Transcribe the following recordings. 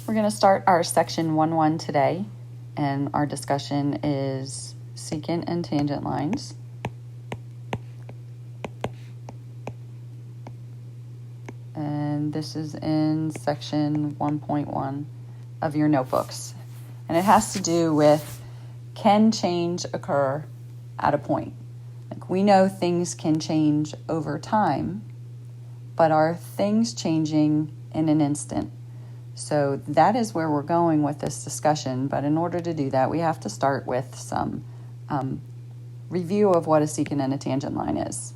We're going to start our section 1-1 today, and our discussion is secant and tangent lines. And this is in section 1.1 of your notebooks. And it has to do with, can change occur at a point? Like, we know things can change over time, but are things changing in an instant? So that is where we're going with this discussion. But in order to do that, we have to start with some review of what a secant and a tangent line is.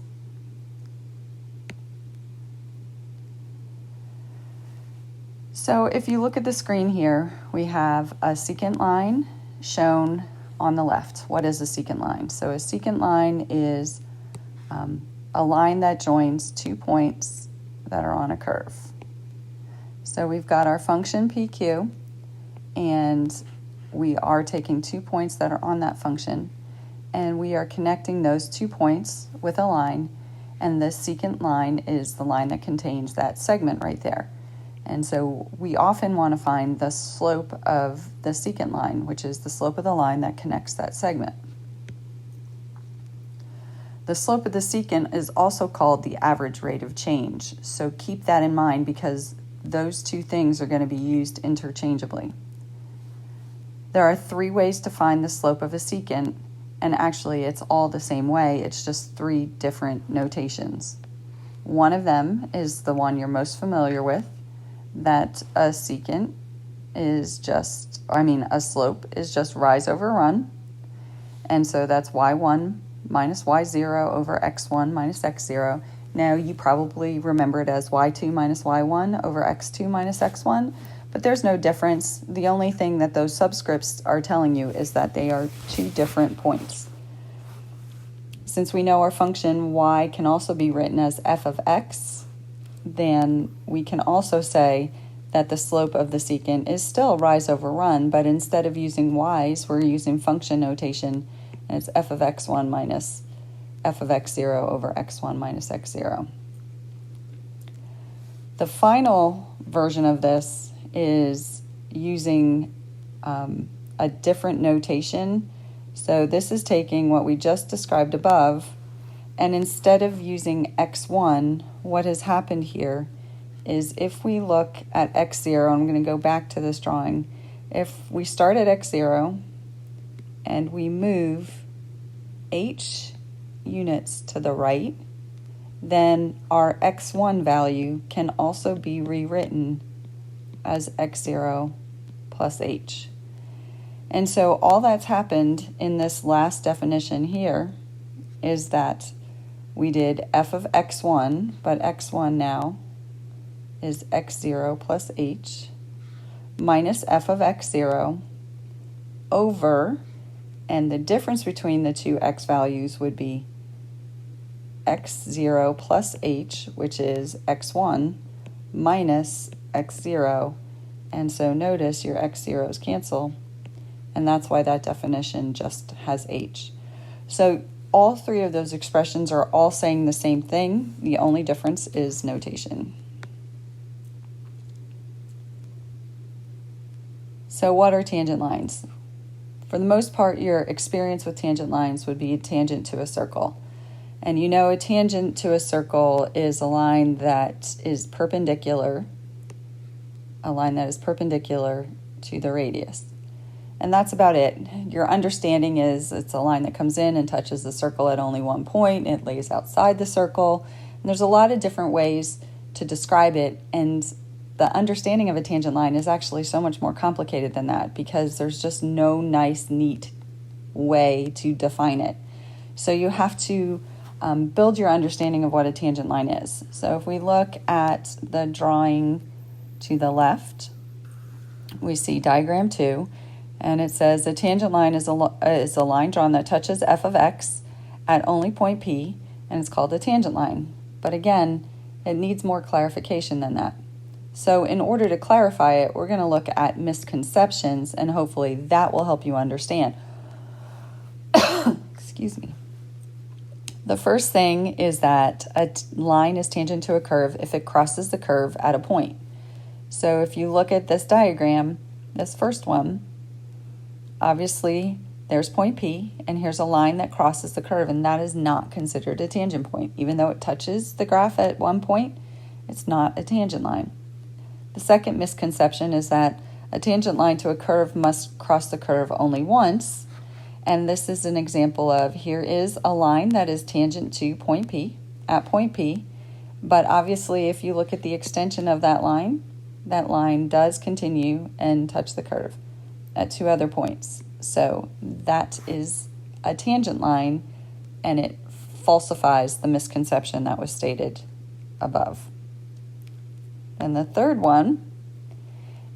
So if you look at the screen here, we have a secant line shown on the left. What is a secant line? So a secant line is a line that joins 2 points that are on a curve. So we've got our function PQ, and we are taking 2 points that are on that function, and we are connecting those 2 points with a line, and the secant line is the line that contains that segment right there. And so we often want to find the slope of the secant line, which is the slope of the line that connects that segment. The slope of the secant is also called the average rate of change. So keep that in mind, because those two things are going to be used interchangeably. There are 3 ways to find the slope of a secant, and actually it's all the same way. It's just 3 different notations. One of them is the one you're most familiar with, that a secant is just, a slope is just rise over run. And so that's y1 minus y0 over x1 minus x0. Now you probably remember it as y2 minus y1 over x2 minus x1, but there's no difference. The only thing that those subscripts are telling you is that they are 2 different points. Since we know our function y can also be written as f of x, then we can also say that the slope of the secant is still rise over run, but instead of using y's, we're using function notation, and it's f of x1 minus f of x0 over x1 minus x0. The final version of this is using a different notation. So this is taking what we just described above, and instead of using x1, what has happened here is, if we look at x0, I'm going to go back to this drawing. If we start at x0 and we move h units to the right, then our x1 value can also be rewritten as x0 plus h. And so all that's happened in this last definition here is that we did f of x1, but x1 now is x0 plus h minus f of x0 over, and the difference between the two x values would be x0 plus h, which is x1, minus x0. And so notice your x0's cancel, and that's why that definition just has h. So all 3 of those expressions are all saying the same thing. The only difference is notation. So what are tangent lines? For the most part, your experience with tangent lines would be a tangent to a circle. And you know, a tangent to a circle is a line that is perpendicular, to the radius. And that's about it. Your understanding is it's a line that comes in and touches the circle at only one point. It lays outside the circle. And there's a lot of different ways to describe it. And the understanding of a tangent line is actually so much more complicated than that, because there's just no nice, neat way to define it. So you have to build your understanding of what a tangent line is. So if we look at the drawing to the left, we see diagram 2, and it says a tangent line is a line drawn that touches f of x at only point P, and it's called a tangent line. But again, it needs more clarification than that. So in order to clarify it, we're going to look at misconceptions, and hopefully that will help you understand. Excuse me. The first thing is that a line is tangent to a curve if it crosses the curve at a point. So if you look at this diagram, this first one, obviously there's point P, and here's a line that crosses the curve, and that is not considered a tangent point. Even though it touches the graph at one point, it's not a tangent line. The second misconception is that a tangent line to a curve must cross the curve only once, and this is an example of, here is a line that is tangent to point P, at point P, but obviously if you look at the extension of that line does continue and touch the curve at two other points. So that is a tangent line, and it falsifies the misconception that was stated above. And the third one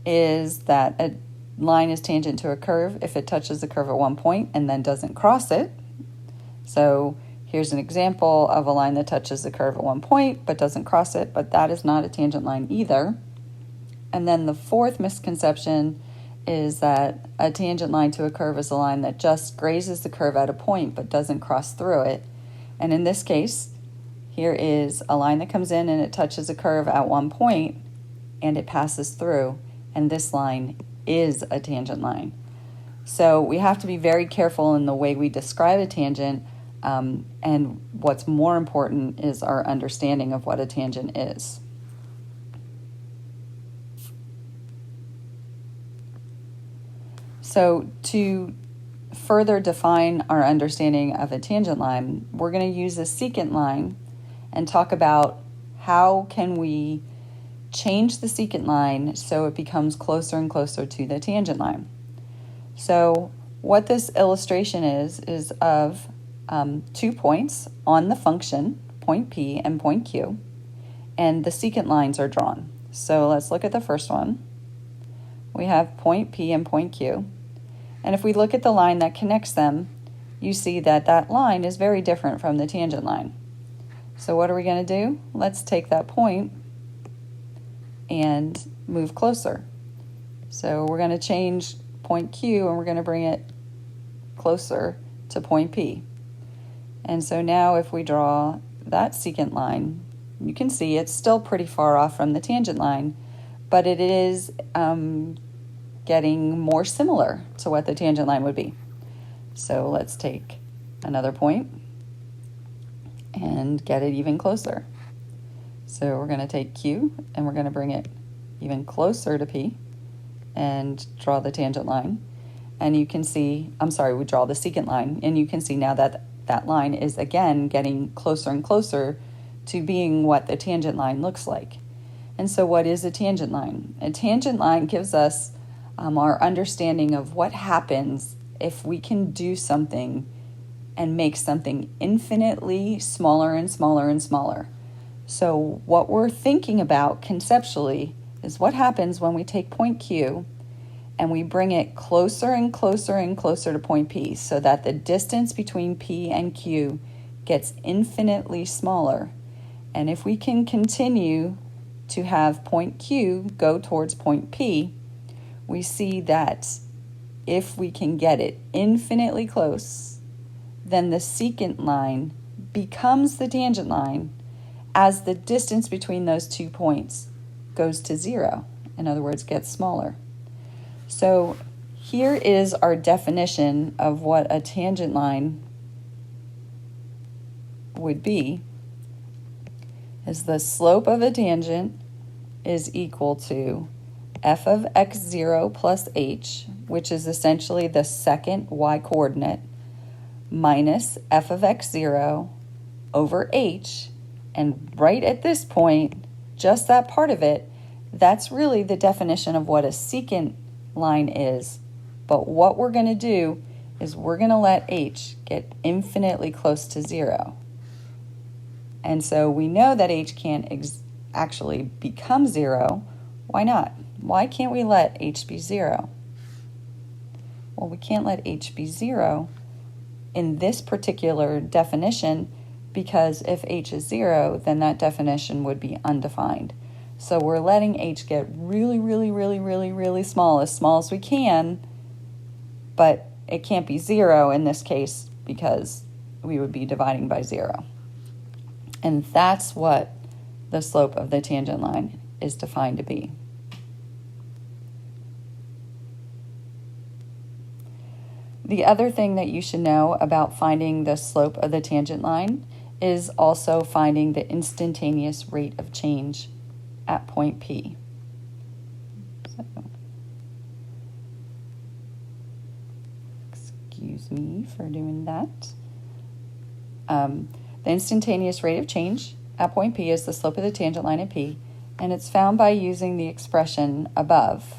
is that a line is tangent to a curve if it touches the curve at one point and then doesn't cross it. So here's an example of a line that touches the curve at one point but doesn't cross it, but that is not a tangent line either. And then the fourth misconception is that a tangent line to a curve is a line that just grazes the curve at a point but doesn't cross through it. And in this case, here is a line that comes in and it touches a curve at one point and it passes through, and this line is a tangent line. So we have to be very careful in the way we describe a tangent, and what's more important is our understanding of what a tangent is. So to further define our understanding of a tangent line, we're going to use a secant line and talk about how can we change the secant line so it becomes closer and closer to the tangent line. So what this illustration is of 2 points on the function, point P and point Q, and the secant lines are drawn. So let's look at the first one. We have point P and point Q. And if we look at the line that connects them, you see that that line is very different from the tangent line. So what are we going to do? Let's take that point and move closer. So we're going to change point Q and we're going to bring it closer to point P. And so now if we draw that secant line, you can see it's still pretty far off from the tangent line, but it is getting more similar to what the tangent line would be. So let's take another point and get it even closer. So we're going to take Q and we're going to bring it even closer to P and draw the tangent line. And you can see, we draw the secant line, and you can see now that that line is again getting closer and closer to being what the tangent line looks like. And so what is a tangent line? A tangent line gives us our understanding of what happens if we can do something and make something infinitely smaller and smaller and smaller. So what we're thinking about conceptually is what happens when we take point Q and we bring it closer and closer and closer to point P, so that the distance between P and Q gets infinitely smaller. And if we can continue to have point Q go towards point P, we see that if we can get it infinitely close, then the secant line becomes the tangent line as the distance between those 2 points goes to 0. In other words, gets smaller. So here is our definition of what a tangent line would be. Is the slope of a tangent is equal to f of x0 plus h, which is essentially the second y-coordinate, minus f of x0 over h. And right at this point, just that part of it, that's really the definition of what a secant line is. But what we're going to do is we're going to let h get infinitely close to 0. And so we know that h can't actually become 0. Why not? Why can't we let h be 0? Well, we can't let h be 0 in this particular definition, because if h is 0, then that definition would be undefined. So we're letting h get really, really, really, really, really small as we can, but it can't be 0 in this case because we would be dividing by 0. And that's what the slope of the tangent line is defined to be. The other thing that you should know about finding the slope of the tangent line is also finding the instantaneous rate of change at point P. So, excuse me for doing that. The instantaneous rate of change at point P is the slope of the tangent line at P, and it's found by using the expression above.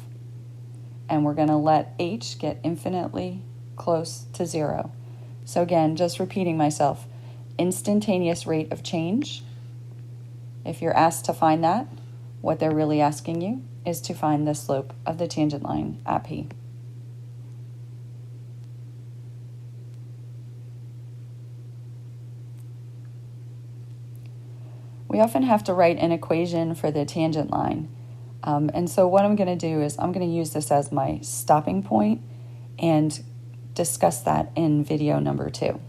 And we're going to let h get infinitely close to 0. So again, just repeating myself, instantaneous rate of change. If you're asked to find that, what they're really asking you is to find the slope of the tangent line at P. We often have to write an equation for the tangent line. And so what I'm going to do is I'm going to use this as my stopping point and discuss that in video number 2.